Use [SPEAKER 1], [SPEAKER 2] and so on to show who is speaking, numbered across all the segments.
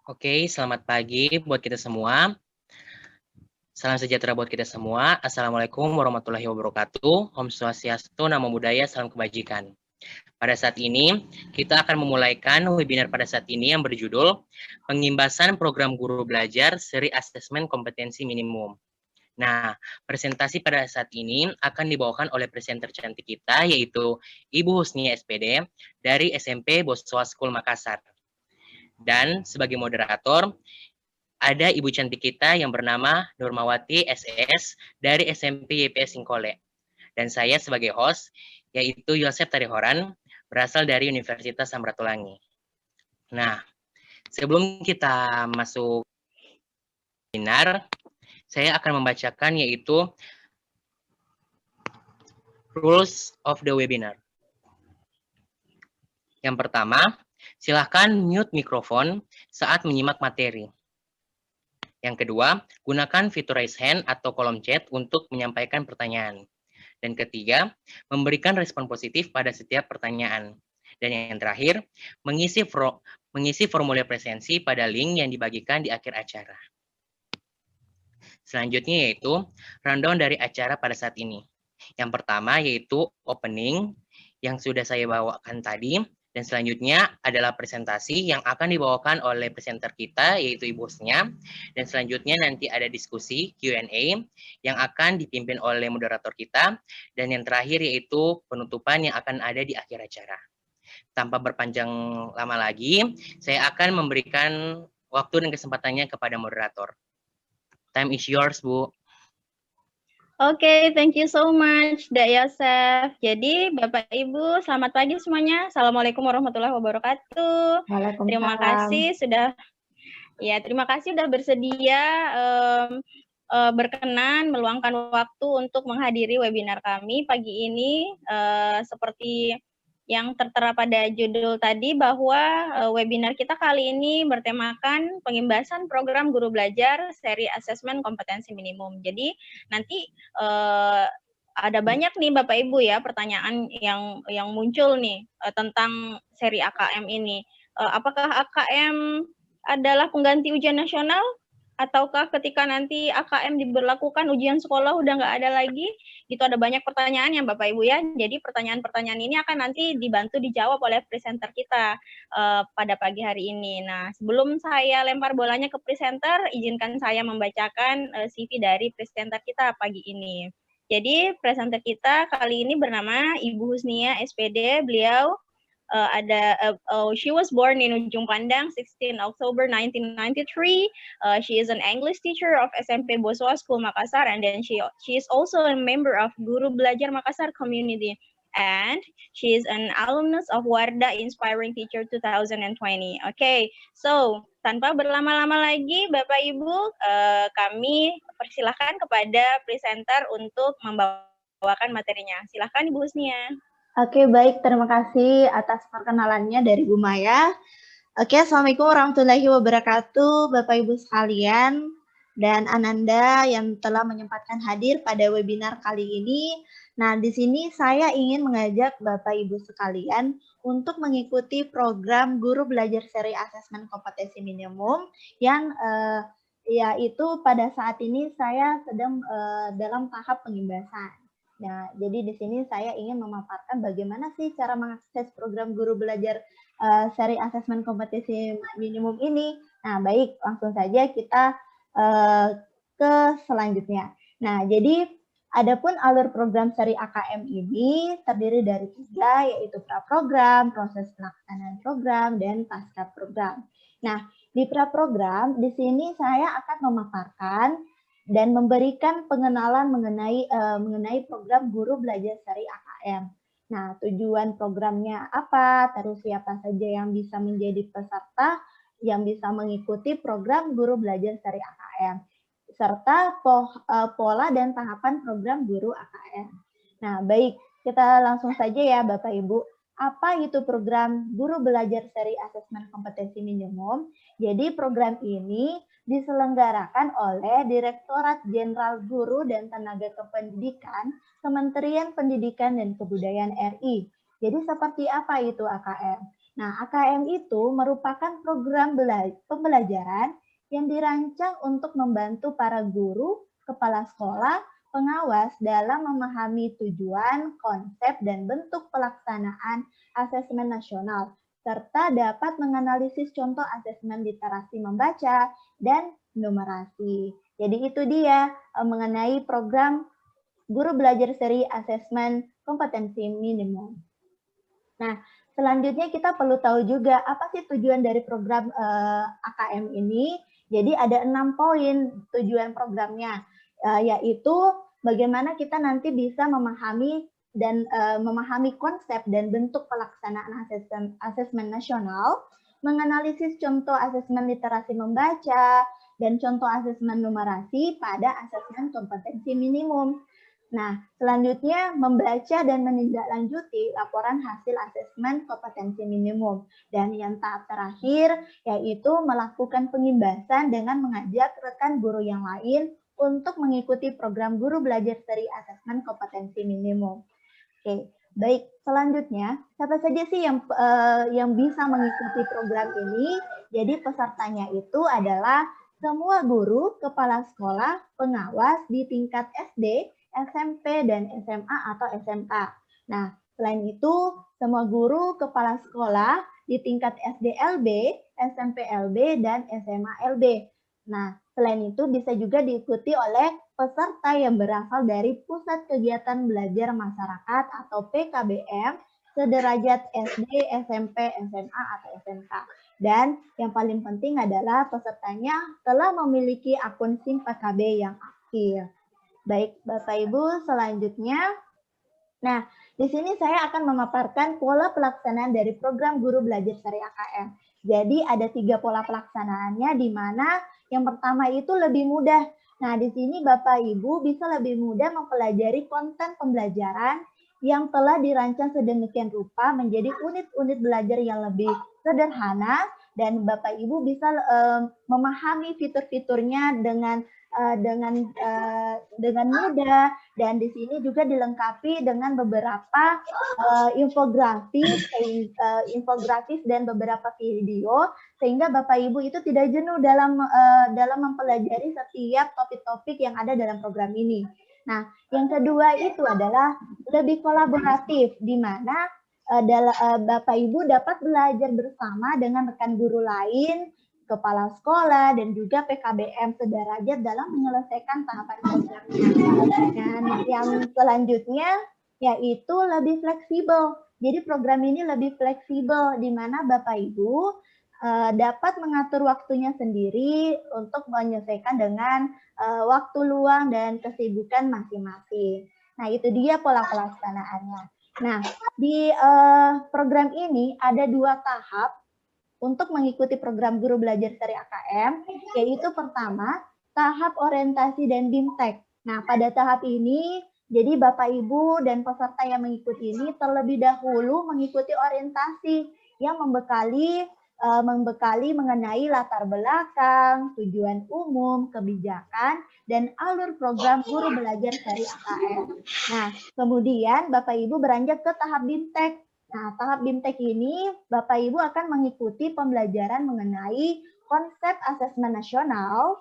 [SPEAKER 1] Oke, selamat pagi buat kita semua. Salam sejahtera buat kita semua. Assalamualaikum warahmatullahi wabarakatuh. Om Swastiastu, Namo Buddhaya, salam kebajikan. Pada saat ini, kita akan memulaikan webinar pada saat ini yang berjudul Pengimbasan Program Guru Belajar Seri Asesmen Kompetensi Minimum. Nah, presentasi pada saat ini akan dibawakan oleh presenter cantik kita, yaitu Ibu Husnia SPD dari SMP Boswa School Makassar. Dan sebagai moderator, ada ibu cantik kita yang bernama Nurmawati SS dari SMP YPS Singkole. Dan saya sebagai host, yaitu Yosep Tarihoran, berasal dari Universitas Samratulangi. Nah, sebelum kita masuk webinar, saya akan membacakan yaitu rules of the webinar. Yang pertama, silahkan mute mikrofon saat menyimak materi. Yang kedua, gunakan fitur raise hand atau kolom chat untuk menyampaikan pertanyaan. Dan ketiga, memberikan respon positif pada setiap pertanyaan. Dan yang terakhir, mengisi formulir presensi pada link yang dibagikan di akhir acara. Selanjutnya yaitu rundown dari acara pada saat ini. Yang pertama yaitu opening yang sudah saya bawakan tadi. Dan selanjutnya adalah presentasi yang akan dibawakan oleh presenter kita, yaitu Ibu Husnia. Dan selanjutnya nanti ada diskusi Q&A yang akan dipimpin oleh moderator kita. Dan yang terakhir yaitu penutupan yang akan ada di akhir acara. Tanpa berpanjang lama lagi, saya akan memberikan waktu dan kesempatannya kepada moderator. Time is yours, Bu.
[SPEAKER 2] Oke, thank you so much, Dak Yosef. Jadi, Bapak Ibu, selamat pagi semuanya. Assalamualaikum warahmatullahi wabarakatuh. Terima kasih sudah bersedia berkenan meluangkan waktu untuk menghadiri webinar kami pagi ini. Seperti yang tertera pada judul tadi bahwa webinar kita kali ini bertemakan pengimbasan program guru belajar seri asesmen kompetensi minimum. Jadi nanti ada banyak nih Bapak Ibu ya pertanyaan yang muncul nih tentang seri AKM ini. Apakah AKM adalah pengganti ujian nasional? Ataukah ketika nanti AKM diberlakukan ujian sekolah udah nggak ada lagi? Itu ada banyak pertanyaan ya Bapak Ibu ya. Jadi pertanyaan-pertanyaan ini akan nanti dibantu dijawab oleh presenter kita pada pagi hari ini. Nah, sebelum saya lempar bolanya ke presenter, izinkan saya membacakan CV dari presenter kita pagi ini. Jadi presenter kita kali ini bernama Ibu Husnia SPD. Beliau she was born in Ujung Pandang, 16 October 1993. She is an English teacher of SMP Boswa School Makassar, and then she is also a member of Guru Belajar Makassar community, and she is an alumnus of Warda Inspiring Teacher 2020. Okay, so tanpa berlama-lama lagi, Bapak Ibu, kami persilahkan kepada presenter untuk membawakan materinya. Silahkan Ibu Husnia.
[SPEAKER 3] Oke, baik. Terima kasih atas perkenalannya dari Bu Maya. Oke, Assalamualaikum warahmatullahi wabarakatuh, Bapak Ibu sekalian, dan Ananda yang telah menyempatkan hadir pada webinar kali ini. Nah, di sini saya ingin mengajak Bapak Ibu sekalian untuk mengikuti program Guru Belajar Seri Asesmen Kompetensi Minimum yang yaitu pada saat ini saya sedang dalam tahap pengimbasan. Nah, jadi di sini saya ingin memaparkan bagaimana sih cara mengakses program Guru Belajar seri asesmen kompetensi minimum ini. Nah, baik, langsung saja kita ke selanjutnya. Nah, jadi adapun alur program seri AKM ini terdiri dari 3, yaitu praprogram, proses pelaksanaan program, dan pasca program. Nah, di praprogram, di sini saya akan memaparkan dan memberikan pengenalan mengenai program Guru Belajar Seri AKM. Nah, tujuan programnya apa, terus siapa saja yang bisa menjadi peserta yang bisa mengikuti program Guru Belajar Seri AKM, serta pola dan tahapan program Guru AKM. Nah, baik, kita langsung saja ya Bapak Ibu. Apa itu program Guru Belajar Seri Asesmen Kompetensi Minimum? Jadi program ini diselenggarakan oleh Direktorat Jenderal Guru dan Tenaga Kependidikan, Kementerian Pendidikan dan Kebudayaan RI. Jadi seperti apa itu AKM? Nah, AKM itu merupakan program pembelajaran yang dirancang untuk membantu para guru, kepala sekolah, pengawas dalam memahami tujuan, konsep, dan bentuk pelaksanaan asesmen nasional, serta dapat menganalisis contoh asesmen literasi membaca dan numerasi. Jadi itu dia mengenai program Guru Belajar Seri Asesmen Kompetensi Minimum. Nah, selanjutnya kita perlu tahu juga apa sih tujuan dari program AKM ini. Jadi ada 6 poin tujuan programnya, yaitu bagaimana kita nanti bisa memahami dan memahami konsep dan bentuk pelaksanaan asesmen nasional, menganalisis contoh asesmen literasi membaca, dan contoh asesmen numerasi pada asesmen kompetensi minimum. Nah, selanjutnya membaca dan menindaklanjuti laporan hasil asesmen kompetensi minimum. Dan yang tahap terakhir yaitu melakukan pengimbasan dengan mengajak rekan guru yang lain untuk mengikuti program Guru Belajar Seri Asesmen Kompetensi Minimum. Oke, baik. Selanjutnya, siapa saja sih yang bisa mengikuti program ini? Jadi pesertanya itu adalah semua guru, kepala sekolah, pengawas di tingkat SD, SMP, dan SMA atau SMK. Nah, selain itu, semua guru, kepala sekolah di tingkat SDLB, SMPLB, dan SMALB. Nah, selain itu bisa juga diikuti oleh peserta yang berasal dari Pusat Kegiatan Belajar Masyarakat atau PKBM, sederajat SD, SMP, SMA, atau SMK. Dan yang paling penting adalah pesertanya telah memiliki akun SIM PKB yang aktif. Baik, Bapak Ibu, selanjutnya. Nah, di sini saya akan memaparkan pola pelaksanaan dari program Guru Belajar Seri AKM. Jadi ada 3 pola pelaksanaannya, di mana yang pertama itu lebih mudah. Nah, di sini Bapak Ibu bisa lebih mudah mempelajari konten pembelajaran yang telah dirancang sedemikian rupa menjadi unit-unit belajar yang lebih sederhana, dan Bapak Ibu bisa memahami fitur-fiturnya dengan mudah, dan di sini juga dilengkapi dengan beberapa infografis dan beberapa video, sehingga Bapak Ibu itu tidak jenuh dalam mempelajari setiap topik-topik yang ada dalam program ini. Nah, yang kedua itu adalah lebih kolaboratif, di mana Bapak Ibu dapat belajar bersama dengan rekan guru lain, kepala sekolah, dan juga PKBM sederajat dalam menyelesaikan tahapan programnya. Dan yang selanjutnya yaitu lebih fleksibel. Jadi program ini lebih fleksibel, di mana Bapak Ibu dapat mengatur waktunya sendiri untuk menyesuaikan dengan waktu luang dan kesibukan masing-masing. Nah, itu dia pola pelaksanaannya. Nah, di program ini ada 2 tahap untuk mengikuti program Guru Belajar Seri AKM, yaitu pertama, tahap orientasi dan BIMTEK. Nah, pada tahap ini, jadi Bapak Ibu dan peserta yang mengikuti ini terlebih dahulu mengikuti orientasi yang membekali mengenai latar belakang, tujuan umum, kebijakan, dan alur program Guru Belajar Seri AKM. Nah, kemudian Bapak Ibu beranjak ke tahap BIMTEK. Nah, tahap BIMTEK ini Bapak Ibu akan mengikuti pembelajaran mengenai konsep asesmen nasional,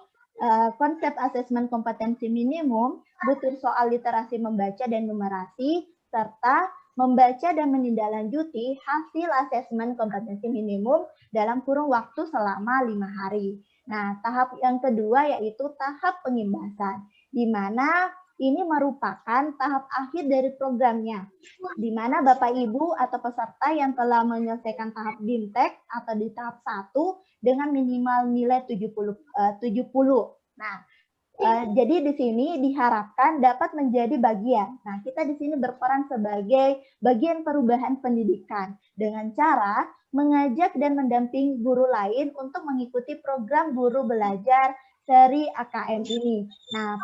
[SPEAKER 3] konsep asesmen kompetensi minimum, butir soal literasi membaca dan numerasi, serta membaca dan menindaklanjuti hasil asesmen kompetensi minimum dalam kurun waktu selama 5 hari. Nah, tahap yang kedua yaitu tahap pengimbasan, di mana ini merupakan tahap akhir dari programnya, di mana Bapak Ibu atau peserta yang telah menyelesaikan tahap BIMTEK atau di tahap 1 dengan minimal nilai 70. Nah, jadi di sini diharapkan dapat menjadi bagian. Nah, kita di sini berperan sebagai bagian perubahan pendidikan dengan cara mengajak dan mendampingi guru lain untuk mengikuti program Guru Belajar Seri AKM ini. Nah,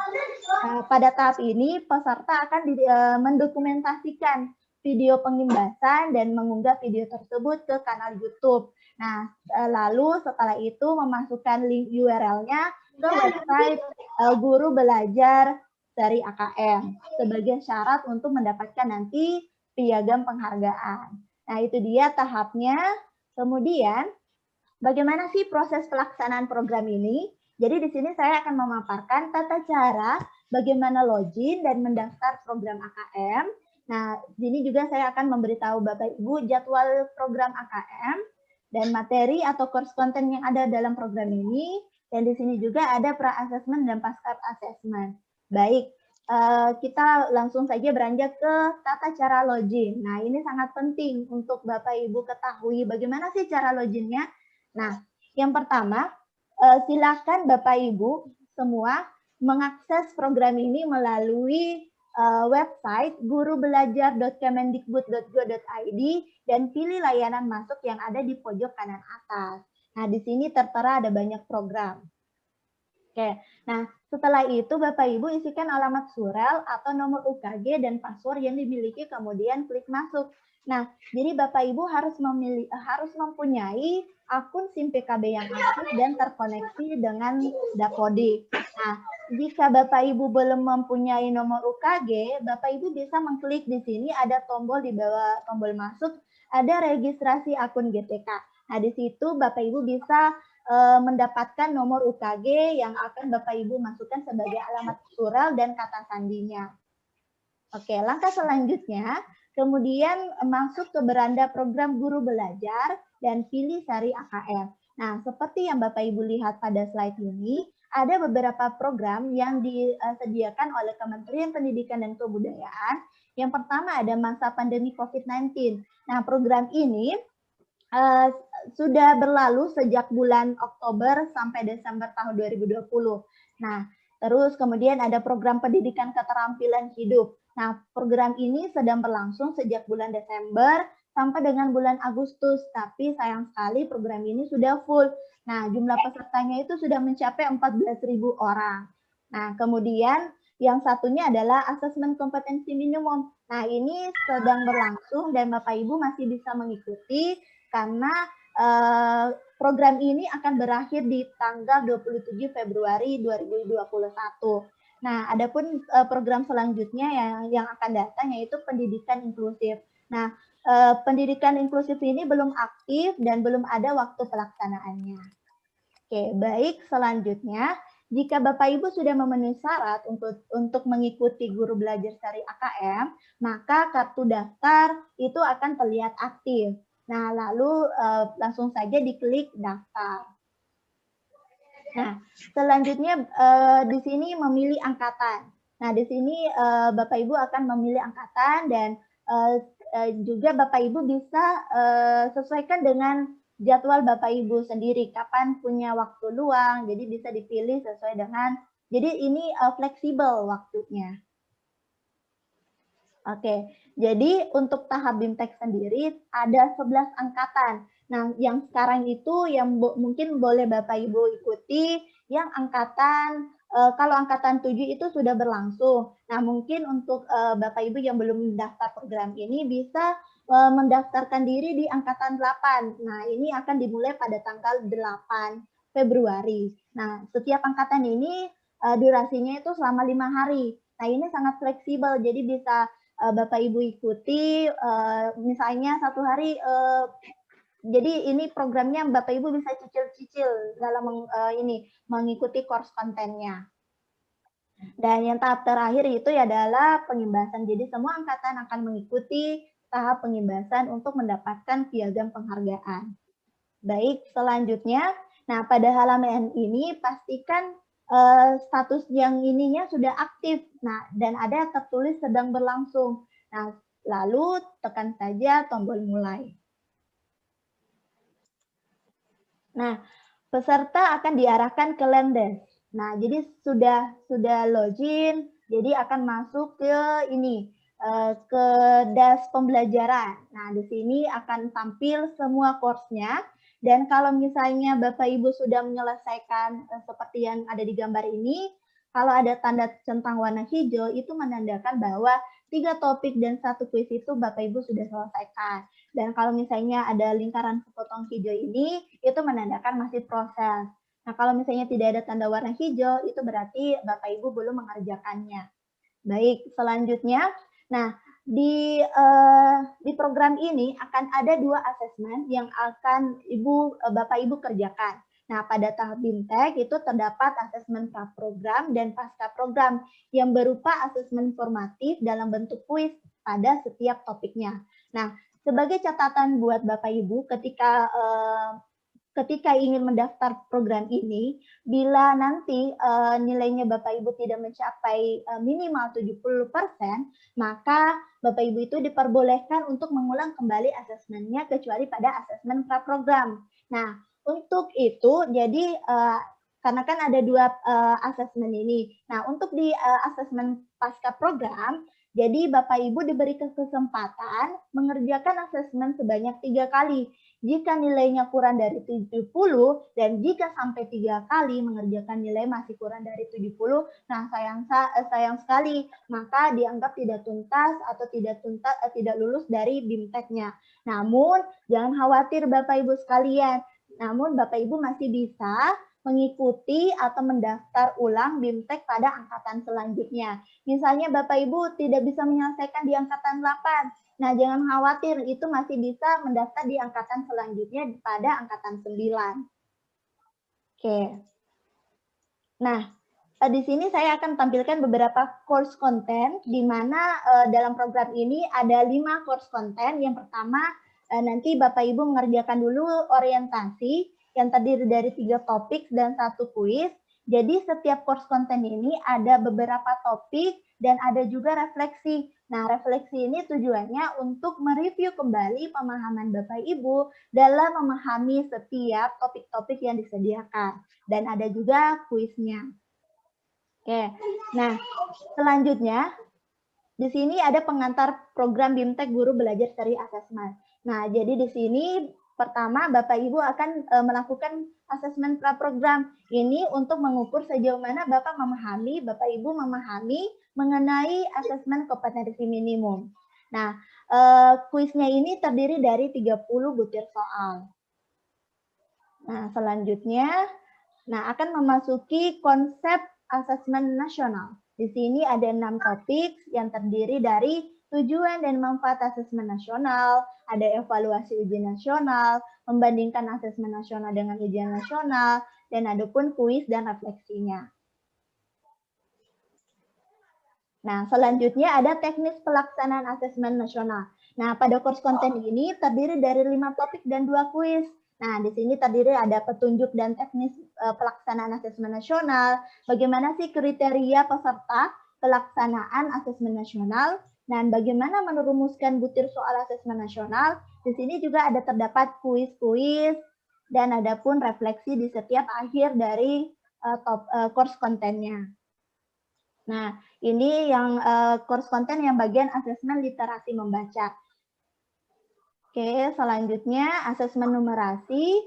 [SPEAKER 3] pada tahap ini peserta akan mendokumentasikan video pengimbasan dan mengunggah video tersebut ke kanal YouTube. Nah, lalu setelah itu memasukkan link URL-nya ke website Guru Belajar Seri AKM sebagai syarat untuk mendapatkan nanti piagam penghargaan. Nah, itu dia tahapnya. Kemudian, bagaimana sih proses pelaksanaan program ini? Jadi di sini saya akan memaparkan tata cara bagaimana login dan mendaftar program AKM. Nah, di sini juga saya akan memberitahu Bapak Ibu jadwal program AKM dan materi atau course content yang ada dalam program ini. Dan di sini juga ada pra-assessment dan pasca-assessment. Baik, kita langsung saja beranjak ke tata cara login. Nah, ini sangat penting untuk Bapak Ibu ketahui bagaimana sih cara loginnya. Nah, yang pertama, silakan Bapak Ibu semua mengakses program ini melalui website gurubelajar.kemendikbud.go.id dan pilih layanan masuk yang ada di pojok kanan atas. Nah, di sini tertera ada banyak program. Oke, nah setelah itu Bapak Ibu isikan alamat surel atau nomor UKG dan password yang dimiliki, kemudian klik masuk. Nah, jadi Bapak Ibu harus mempunyai akun SIM PKB yang aktif dan terkoneksi dengan Dapodik. Nah, jika Bapak Ibu belum mempunyai nomor UKG, Bapak Ibu bisa mengklik di sini ada tombol di bawah tombol masuk, ada registrasi akun GTK. Nah, di situ Bapak Ibu bisa mendapatkan nomor UKG yang akan Bapak Ibu masukkan sebagai alamat surel dan kata sandinya. Oke, langkah selanjutnya, kemudian masuk ke beranda program Guru Belajar dan pilih sari AKM. Nah, seperti yang Bapak Ibu lihat pada slide ini, ada beberapa program yang disediakan oleh Kementerian Pendidikan dan Kebudayaan. Yang pertama ada masa pandemi COVID-19. Nah, program ini sudah berlalu sejak bulan Oktober sampai Desember tahun 2020. Nah, terus kemudian ada program pendidikan keterampilan hidup. Nah, program ini sedang berlangsung sejak bulan Desember sampai dengan bulan Agustus, tapi sayang sekali program ini sudah full. Nah, jumlah pesertanya itu sudah mencapai 14.000 orang. Nah, kemudian yang satunya adalah asesmen kompetensi minimum. Nah, ini sedang berlangsung dan Bapak Ibu masih bisa mengikuti karena program ini akan berakhir di tanggal 27 Februari 2021. Nah, adapun program selanjutnya yang akan datang yaitu pendidikan inklusif. Nah, pendidikan inklusif ini belum aktif dan belum ada waktu pelaksanaannya. Oke, baik, selanjutnya jika Bapak Ibu sudah memenuhi syarat untuk mengikuti Guru Belajar Sari AKM, maka kartu daftar itu akan terlihat aktif. Nah, lalu langsung saja diklik daftar. Nah, selanjutnya di sini memilih angkatan. Nah, di sini Bapak Ibu akan memilih angkatan dan juga Bapak Ibu bisa sesuaikan dengan jadwal Bapak Ibu sendiri, kapan punya waktu luang, jadi bisa dipilih sesuai dengan, jadi ini fleksibel waktunya. Oke, jadi untuk tahap BIMTEK sendiri ada 11 angkatan. Nah, yang sekarang itu yang mungkin boleh Bapak Ibu ikuti, yang angkatan, kalau angkatan 7 itu sudah berlangsung. Nah, mungkin untuk Bapak Ibu yang belum mendaftar program ini bisa mendaftarkan diri di angkatan 8. Nah, ini akan dimulai pada tanggal 8 Februari. Nah, setiap angkatan ini durasinya itu selama 5 hari. Nah, ini sangat fleksibel, jadi bisa Bapak Ibu ikuti, misalnya satu hari, jadi ini programnya Bapak Ibu bisa cicil-cicil dalam mengikuti course kontennya. Dan yang tahap terakhir itu adalah pengimbasan. Jadi semua angkatan akan mengikuti tahap pengimbasan untuk mendapatkan piagam penghargaan. Baik, selanjutnya, nah pada halaman ini pastikan status yang ininya sudah aktif. Nah, dan ada tertulis sedang berlangsung. Nah, lalu tekan saja tombol mulai. Nah, peserta akan diarahkan ke Landes. Nah, jadi sudah login, jadi akan masuk ke ini, ke das pembelajaran. Nah, di sini akan tampil semua course-nya. Dan kalau misalnya Bapak Ibu sudah menyelesaikan seperti yang ada di gambar ini, kalau ada tanda centang warna hijau, itu menandakan bahwa 3 topik dan 1 kuis itu Bapak Ibu sudah selesaikan. Dan kalau misalnya ada lingkaran sepotong hijau ini, itu menandakan masih proses. Nah, kalau misalnya tidak ada tanda warna hijau, itu berarti Bapak Ibu belum mengerjakannya. Baik, selanjutnya, nah di program ini akan ada 2 asesmen yang akan Bapak Ibu kerjakan. Nah, pada tahap BIMTEK itu terdapat asesmen praprogram dan pasca program yang berupa asesmen formatif dalam bentuk kuis pada setiap topiknya. Nah, sebagai catatan buat Bapak Ibu ketika ingin mendaftar program ini, bila nanti nilainya Bapak Ibu tidak mencapai minimal 70%, maka Bapak Ibu itu diperbolehkan untuk mengulang kembali asesmennya kecuali pada asesmen praprogram. Nah, untuk itu jadi karena kan ada 2 asesmen ini. Nah, untuk di asesmen pasca program, jadi Bapak Ibu diberi kesempatan mengerjakan asesmen sebanyak 3 kali. Jika nilainya kurang dari 70 dan jika sampai 3 kali mengerjakan nilai masih kurang dari 70, nah sayang sekali, maka dianggap tidak tuntas atau tidak lulus dari BIMTEK-nya. Namun jangan khawatir Bapak Ibu sekalian, namun Bapak Ibu masih bisa mengikuti atau mendaftar ulang BIMTEK pada angkatan selanjutnya. Misalnya Bapak Ibu tidak bisa menyelesaikan di angkatan 8, nah, jangan khawatir, itu masih bisa mendaftar di angkatan selanjutnya pada angkatan 9. Oke. Nah, di sini saya akan tampilkan beberapa course content, di mana dalam program ini ada 5 course content. Yang pertama, nanti Bapak Ibu mengerjakan dulu orientasi, yang terdiri dari 3 topik dan 1 kuis. Jadi setiap course content ini ada beberapa topik dan ada juga refleksi. Nah, refleksi ini tujuannya untuk mereview kembali pemahaman Bapak Ibu dalam memahami setiap topik-topik yang disediakan. Dan ada juga kuisnya. Oke, nah selanjutnya di sini ada pengantar program BIMTEK Guru Belajar Seri Asesmen. Nah, jadi di sini pertama Bapak Ibu akan melakukan asesmen praprogram ini untuk mengukur sejauh mana Bapak Ibu memahami mengenai asesmen kompetensi minimum. Nah, kuisnya ini terdiri dari 30 butir soal. Nah, selanjutnya akan memasuki konsep asesmen nasional. Di sini ada 6 topik yang terdiri dari tujuan dan manfaat asesmen nasional, ada evaluasi ujian nasional, membandingkan asesmen nasional dengan ujian nasional, dan ada pun kuis dan refleksinya. Nah, selanjutnya ada teknis pelaksanaan asesmen nasional. Nah, pada course konten ini terdiri dari 5 topik dan 2 kuis. Nah, di sini terdiri ada petunjuk dan teknis pelaksanaan asesmen nasional, bagaimana sih kriteria peserta pelaksanaan asesmen nasional, dan bagaimana merumuskan butir soal asesmen nasional. Di sini juga ada terdapat kuis-kuis dan ada pun refleksi di setiap akhir dari course kontennya. Nah, ini yang course konten yang bagian asesmen literasi membaca. Oke, selanjutnya asesmen numerasi.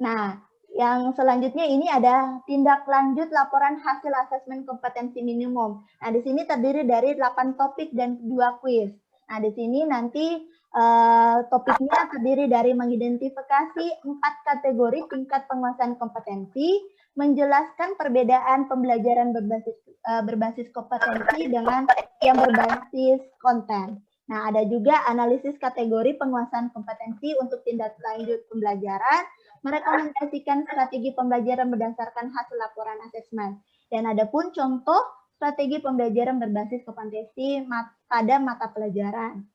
[SPEAKER 3] Nah, yang selanjutnya ini ada tindak lanjut laporan hasil asesmen kompetensi minimum. Nah, di sini terdiri dari 8 topik dan 2 kuis. Nah, di sini nanti topiknya terdiri dari mengidentifikasi 4 kategori tingkat penguasaan kompetensi, menjelaskan perbedaan pembelajaran berbasis kompetensi dengan yang berbasis konten. Nah, ada juga analisis kategori penguasaan kompetensi untuk tindak lanjut pembelajaran, merekomendasikan strategi pembelajaran berdasarkan hasil laporan asesmen. Dan ada pun contoh strategi pembelajaran berbasis kompetensi pada mata pelajaran.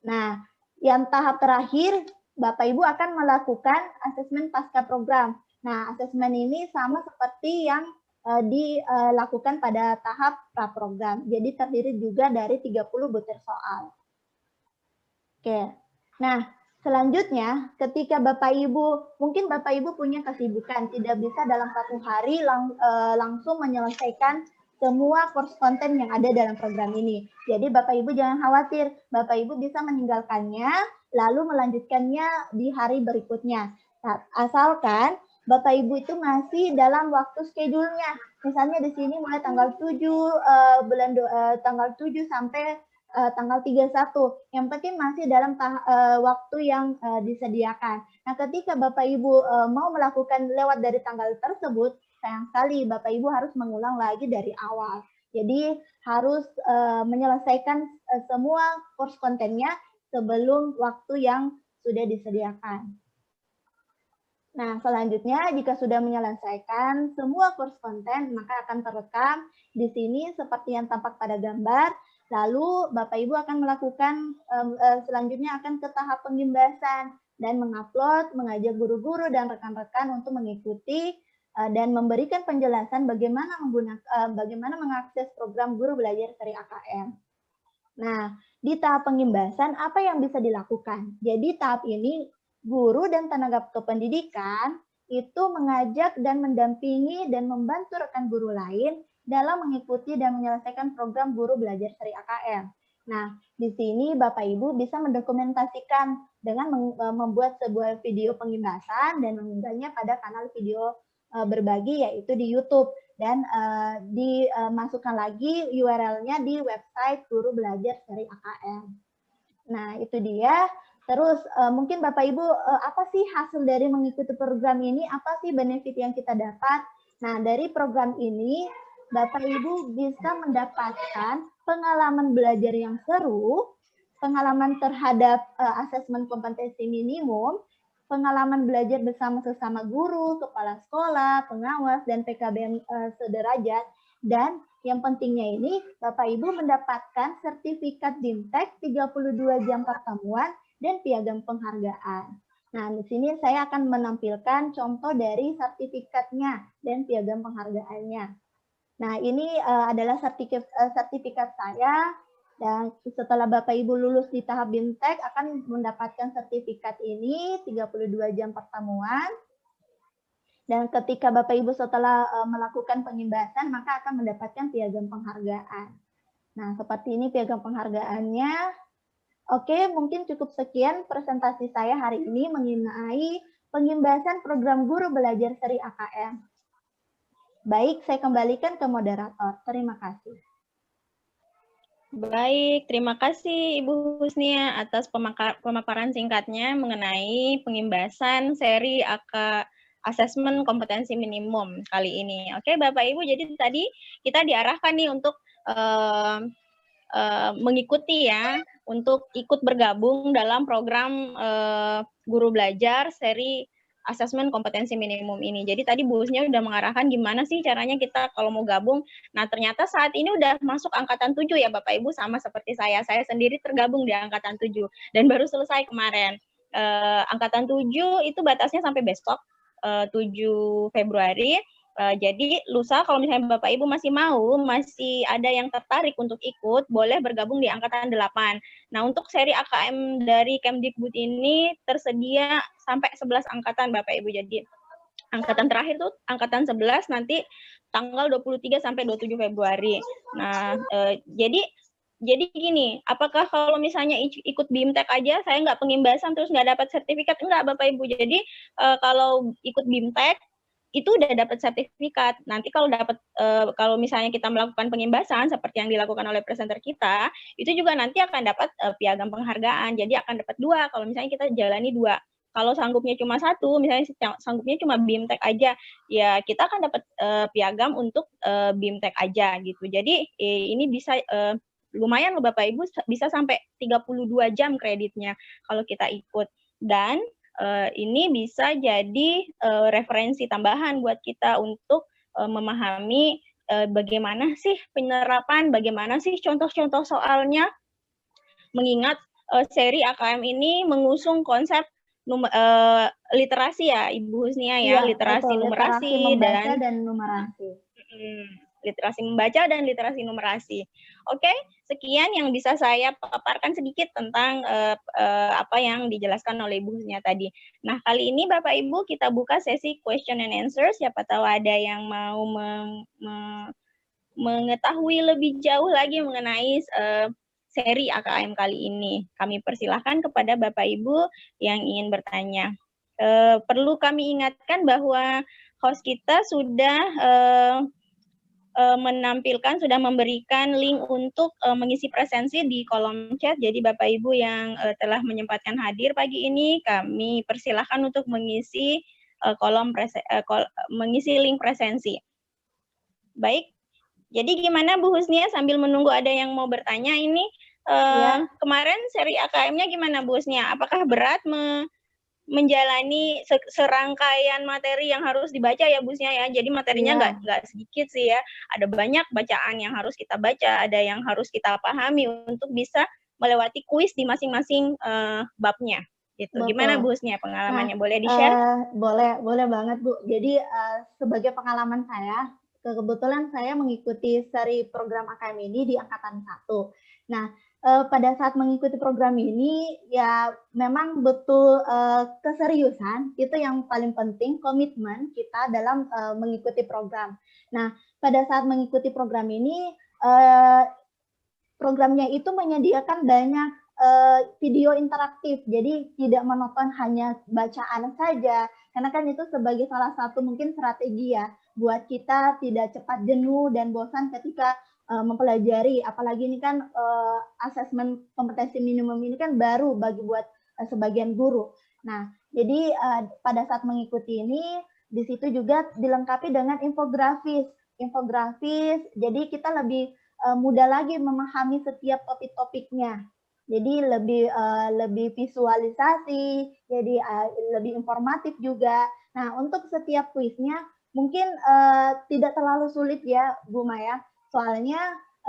[SPEAKER 3] Nah, yang tahap terakhir, Bapak Ibu akan melakukan asesmen pasca program. Nah, asesmen ini sama seperti yang dilakukan pada tahap praprogram. Jadi terdiri juga dari 30 butir soal. Oke. Nah, selanjutnya ketika Bapak Ibu, mungkin Bapak Ibu punya kesibukan, tidak bisa dalam 1 hari langsung menyelesaikan semua course konten yang ada dalam program ini. Jadi Bapak Ibu jangan khawatir, Bapak Ibu bisa meninggalkannya, lalu melanjutkannya di hari berikutnya. Asalkan Bapak Ibu itu masih dalam waktu schedule-nya. Misalnya di sini mulai tanggal 7 tanggal 7 sampai tanggal 31. Yang penting masih dalam waktu yang disediakan. Nah, ketika Bapak Ibu mau melakukan lewat dari tanggal tersebut, sayang sekali Bapak Ibu harus mengulang lagi dari awal. Jadi harus menyelesaikan semua course kontennya sebelum waktu yang sudah disediakan. Nah, selanjutnya jika sudah menyelesaikan semua course konten, maka akan terekam di sini seperti yang tampak pada gambar. Lalu Bapak Ibu akan melakukan selanjutnya akan ke tahap pengimbasan dan mengupload, mengajak guru-guru dan rekan-rekan untuk mengikuti dan memberikan penjelasan bagaimana bagaimana mengakses program guru belajar seri AKM. Nah, di tahap pengimbasan apa yang bisa dilakukan? Jadi tahap ini guru dan tenaga kependidikan itu mengajak dan mendampingi dan membantu rekan guru lain dalam mengikuti dan menyelesaikan program guru belajar seri AKM. Nah, di sini Bapak Ibu bisa mendokumentasikan dengan membuat sebuah video pengimbasan dan mengunggahnya pada kanal video berbagi yaitu di YouTube dan dimasukkan lagi URL-nya di website guru belajar seri AKM. Nah, itu dia. Terus mungkin Bapak Ibu apa sih hasil dari mengikuti program ini? Apa sih benefit yang kita dapat? Nah, dari program ini Bapak Ibu bisa mendapatkan pengalaman belajar yang seru, pengalaman terhadap asesmen kompetensi minimum, pengalaman belajar bersama sesama guru, kepala sekolah, pengawas, dan PKBM sederajat. Dan yang pentingnya ini, Bapak Ibu mendapatkan sertifikat BIMTEK 32 jam pertemuan dan piagam penghargaan. Nah, di sini saya akan menampilkan contoh dari sertifikatnya dan piagam penghargaannya. Nah, ini adalah sertifikat saya. Dan setelah Bapak Ibu lulus di tahap BIMTEK akan mendapatkan sertifikat ini 32 jam pertemuan. Dan ketika Bapak Ibu setelah melakukan pengimbasan maka akan mendapatkan piagam penghargaan. Nah, seperti ini piagam penghargaannya. Oke, mungkin cukup sekian presentasi saya hari ini mengenai pengimbasan program guru belajar seri AKM. Baik, saya kembalikan ke moderator. Terima kasih.
[SPEAKER 2] Baik, terima kasih Ibu Husnia atas pemaparan singkatnya mengenai pengimbasan seri asesmen kompetensi minimum kali ini. Oke, Bapak Ibu, jadi tadi kita diarahkan nih untuk mengikuti ya, untuk ikut bergabung dalam program guru belajar seri asesmen kompetensi minimum ini. Jadi tadi Bu Husnia udah mengarahkan gimana sih caranya kita kalau mau gabung. Nah, ternyata saat ini udah masuk angkatan 7 ya Bapak Ibu, sama seperti saya. Saya sendiri tergabung di angkatan 7 dan baru selesai kemarin. Angkatan 7 itu batasnya sampai besok 7 Februari. Jadi lusa kalau misalnya Bapak Ibu masih ada yang tertarik untuk ikut, boleh bergabung di angkatan 8. Nah, untuk seri AKM dari Kemdikbud ini tersedia sampai 11 angkatan Bapak Ibu. Jadi angkatan terakhir tuh angkatan 11 nanti tanggal 23 sampai 27 Februari. Nah, jadi gini, apakah kalau misalnya ikut BIMTEK aja saya nggak pengimbasan terus nggak dapat sertifikat? Enggak Bapak Ibu. Jadi kalau ikut BIMTEK itu udah dapat sertifikat. Nanti kalau misalnya kita melakukan pengimbasan seperti yang dilakukan oleh presenter kita, itu juga nanti akan dapat piagam penghargaan. Jadi akan dapat 2 kalau misalnya kita jalani 2. Kalau sanggupnya cuma 1, misalnya sanggupnya cuma BIMTEK aja, ya kita akan dapat piagam untuk BIMTEK aja gitu. Jadi ini bisa lumayan loh Bapak Ibu, bisa sampai 32 jam kreditnya kalau kita ikut. Dan ini bisa jadi referensi tambahan buat kita untuk memahami bagaimana sih penerapan, bagaimana sih contoh-contoh soalnya, mengingat seri AKM ini mengusung konsep literasi ya Ibu Husnia ya, literasi numerasi
[SPEAKER 3] dan numerasi.
[SPEAKER 2] Literasi membaca dan literasi numerasi. Oke, sekian yang bisa saya paparkan sedikit tentang apa yang dijelaskan oleh Ibu Husnia tadi. Nah, kali ini Bapak Ibu kita buka sesi question and answer. Siapa tahu ada yang mau mengetahui lebih jauh lagi mengenai seri AKM kali ini. Kami persilahkan kepada Bapak Ibu yang ingin bertanya. Perlu kami ingatkan bahwa host kita sudah sudah memberikan link untuk mengisi presensi di kolom chat. Jadi Bapak Ibu yang telah menyempatkan hadir pagi ini, kami persilahkan untuk mengisi mengisi link presensi. Baik, Jadi gimana Bu Husnia sambil menunggu ada yang mau bertanya ini kemarin seri AKM-nya gimana Bu Husnia? Apakah berat menjalani serangkaian materi yang harus dibaca ya Bu Husnia ya? Jadi materinya nggak sedikit sih ya. Ada banyak bacaan yang harus kita baca, ada yang harus kita pahami untuk bisa melewati kuis di masing-masing babnya. Gitu. Gimana Bu Husnia pengalamannya? Boleh di-share?
[SPEAKER 3] Boleh banget Bu. Jadi sebagai pengalaman saya, kebetulan saya mengikuti seri program AKM ini di angkatan 1. Nah, pada saat mengikuti program ini ya memang betul keseriusan itu yang paling penting, komitmen kita dalam mengikuti program. Nah, pada saat mengikuti program ini programnya itu menyediakan banyak video interaktif, jadi tidak monoton hanya bacaan saja, karena kan itu sebagai salah satu mungkin strategi ya buat kita tidak cepat jenuh dan bosan ketika mempelajari, apalagi ini kan asesmen kompetensi minimum ini kan baru bagi buat sebagian guru. Nah, jadi pada saat mengikuti ini, di situ juga dilengkapi dengan infografis, jadi kita lebih mudah lagi memahami setiap topik-topiknya. Jadi lebih visualisasi, jadi lebih informatif juga. Nah, untuk setiap kuisnya mungkin tidak terlalu sulit ya, Bu Maya. Soalnya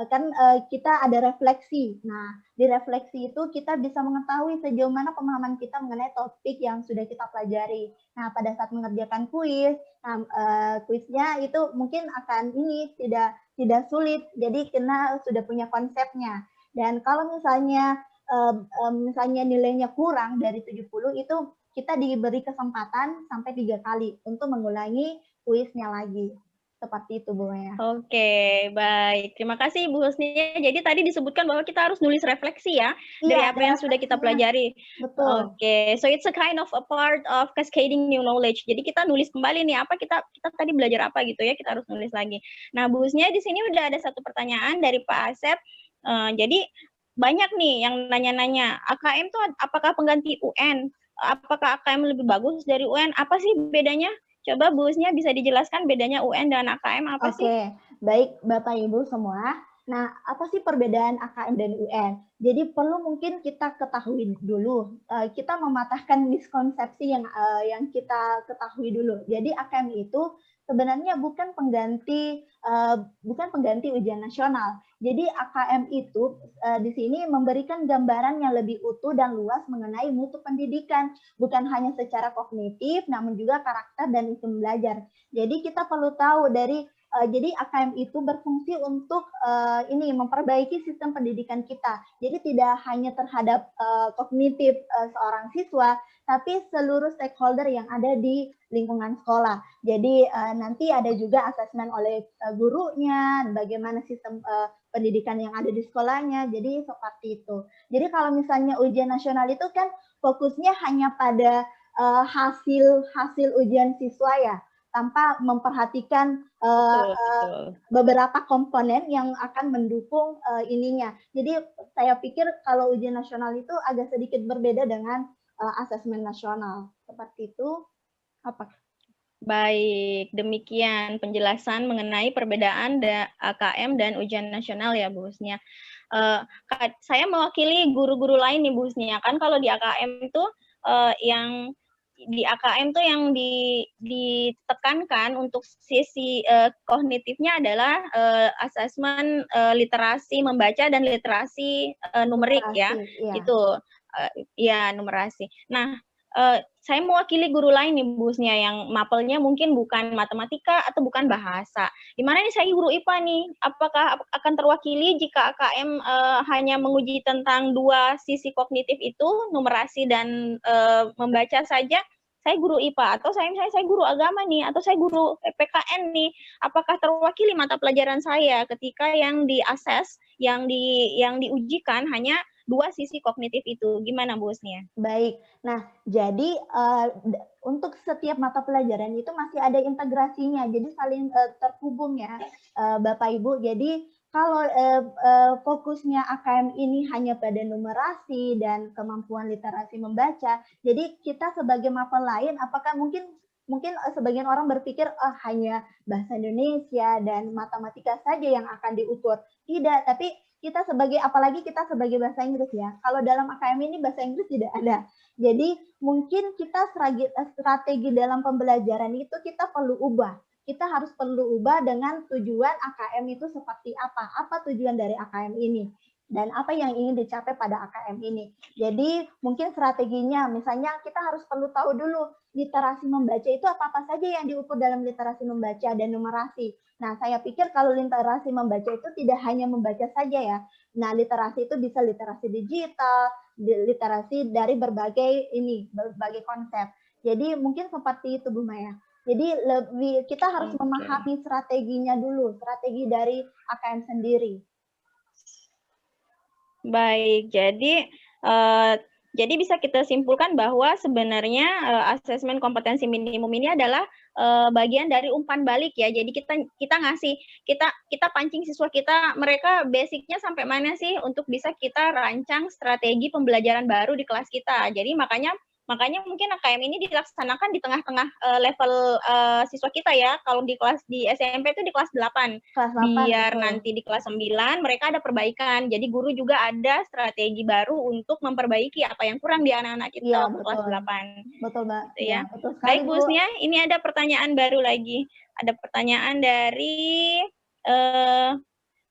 [SPEAKER 3] kan kita ada refleksi. Nah, di refleksi itu kita bisa mengetahui sejauh mana pemahaman kita mengenai topik yang sudah kita pelajari. Nah, pada saat mengerjakan kuis, kuisnya itu mungkin akan tidak sulit. Jadi karena sudah punya konsepnya. Dan kalau misalnya nilainya kurang dari 70 itu kita diberi kesempatan sampai 3 kali untuk mengulangi kuisnya lagi. Seperti itu, Bu Maya.
[SPEAKER 2] Oke, baik. Terima kasih Bu Husnia. Jadi tadi disebutkan bahwa kita harus nulis refleksi ya dari apa yang sudah kita pelajari.
[SPEAKER 3] Betul.
[SPEAKER 2] Oke, so it's a kind of a part of cascading new knowledge. Jadi kita nulis kembali nih apa kita tadi belajar apa gitu ya, kita harus nulis lagi. Nah, Bu Husnia di sini udah ada satu pertanyaan dari Pak Asep. Jadi banyak nih yang nanya-nanya, AKM itu apakah pengganti UN? Apakah AKM lebih bagus dari UN? Apa sih bedanya? Coba Bu Husnia bisa dijelaskan bedanya UN dan AKM apa sih?
[SPEAKER 3] Oke, baik Bapak Ibu semua. Nah, apa sih perbedaan AKM dan UN? Jadi perlu mungkin kita ketahui dulu, kita mematahkan miskonsepsi yang kita ketahui dulu. Jadi AKM itu sebenarnya bukan pengganti ujian nasional. Jadi AKM itu di sini memberikan gambaran yang lebih utuh dan luas mengenai mutu pendidikan, bukan hanya secara kognitif, namun juga karakter dan sistem belajar. Jadi kita perlu tahu jadi AKM itu berfungsi untuk memperbaiki sistem pendidikan kita. Jadi tidak hanya terhadap kognitif seorang siswa, tapi seluruh stakeholder yang ada di lingkungan sekolah. Jadi nanti ada juga asesmen oleh gurunya, bagaimana sistem pendidikan yang ada di sekolahnya. Jadi seperti itu. Jadi kalau misalnya ujian nasional itu kan fokusnya hanya pada hasil ujian siswa ya, tanpa memperhatikan beberapa komponen yang akan mendukung ininya. Jadi saya pikir kalau ujian nasional itu agak sedikit berbeda dengan asesmen nasional. Seperti itu. Apa?
[SPEAKER 2] Baik, demikian penjelasan mengenai perbedaan AKM dan ujian nasional ya Bu Husnia. Saya mewakili guru-guru lain nih Bu Husnia. Kan kalau di AKM itu yang ditekankan untuk sisi kognitifnya adalah asesmen literasi membaca dan literasi numerik ya. Itu ya numerasi. Nah, saya mewakili guru lain nih Bu Husnia yang mapelnya mungkin bukan matematika atau bukan bahasa. Gimana nih saya guru IPA nih? Apakah akan terwakili jika AKM hanya menguji tentang dua sisi kognitif itu, numerasi dan membaca saja? Saya guru IPA atau saya guru agama nih atau saya guru PKN nih. Apakah terwakili mata pelajaran saya ketika yang diakses, yang diujikan hanya dua sisi kognitif itu? Gimana Bu Husnia?
[SPEAKER 3] Baik, nah jadi untuk setiap mata pelajaran itu masih ada integrasinya, jadi saling terhubung ya Bapak Ibu. Jadi kalau fokusnya AKM ini hanya pada numerasi dan kemampuan literasi membaca, jadi kita sebagai mapel lain apakah mungkin mungkin sebagian orang berpikir hanya bahasa Indonesia dan matematika saja yang akan diukur. Tidak, tapi apalagi kita sebagai bahasa Inggris ya. Kalau dalam AKM ini bahasa Inggris tidak ada. Jadi mungkin kita strategi dalam pembelajaran itu kita perlu ubah. Kita harus perlu ubah dengan tujuan AKM itu seperti apa. Apa tujuan dari AKM ini? Dan apa yang ingin dicapai pada AKM ini. Jadi mungkin strateginya, misalnya kita harus perlu tahu dulu literasi membaca itu apa-apa saja yang diukur dalam literasi membaca dan numerasi. Nah, saya pikir kalau literasi membaca itu tidak hanya membaca saja ya. Nah, literasi itu bisa literasi digital, literasi dari berbagai konsep. Jadi mungkin seperti itu Bu Maya. Jadi kita harus memahami strateginya dulu, strategi dari AKM sendiri.
[SPEAKER 2] Baik, jadi bisa kita simpulkan bahwa sebenarnya asesmen kompetensi minimum ini adalah bagian dari umpan balik ya. Jadi kita pancing siswa kita, mereka basicnya sampai mana sih untuk bisa kita rancang strategi pembelajaran baru di kelas kita. Jadi makanya mungkin AKM ini dilaksanakan di tengah-tengah level siswa kita ya. Kalau di SMP itu di kelas 8. Biar betul. Nanti di kelas 9 mereka ada perbaikan. Jadi guru juga ada strategi baru untuk memperbaiki apa yang kurang di anak-anak kita
[SPEAKER 3] ya,
[SPEAKER 2] kelas 8.
[SPEAKER 3] Betul, Mbak.
[SPEAKER 2] Gitu ya.
[SPEAKER 3] Betul sekali,
[SPEAKER 2] baik, Bu Husnia, ini ada pertanyaan baru lagi. Ada pertanyaan dari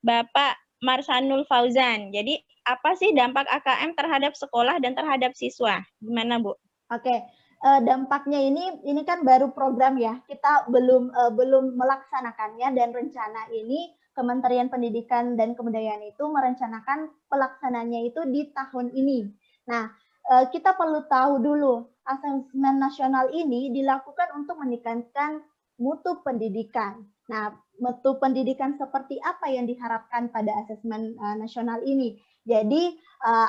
[SPEAKER 2] Bapak Marsanul Fauzan. Jadi apa sih dampak AKM terhadap sekolah dan terhadap siswa? Gimana, Bu?
[SPEAKER 3] Oke, dampaknya ini kan baru program ya. Kita belum melaksanakannya, dan rencana ini Kementerian Pendidikan dan Kebudayaan itu merencanakan pelaksananya itu di tahun ini. Nah, kita perlu tahu dulu asesmen nasional ini dilakukan untuk meningkatkan mutu pendidikan. Nah, mutu pendidikan seperti apa yang diharapkan pada asesmen nasional ini? Jadi,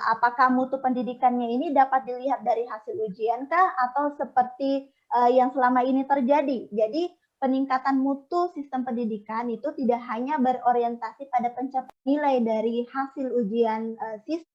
[SPEAKER 3] apakah mutu pendidikannya ini dapat dilihat dari hasil ujian kah, atau seperti yang selama ini terjadi? Jadi, peningkatan mutu sistem pendidikan itu tidak hanya berorientasi pada pencapaian nilai dari hasil ujian siswa,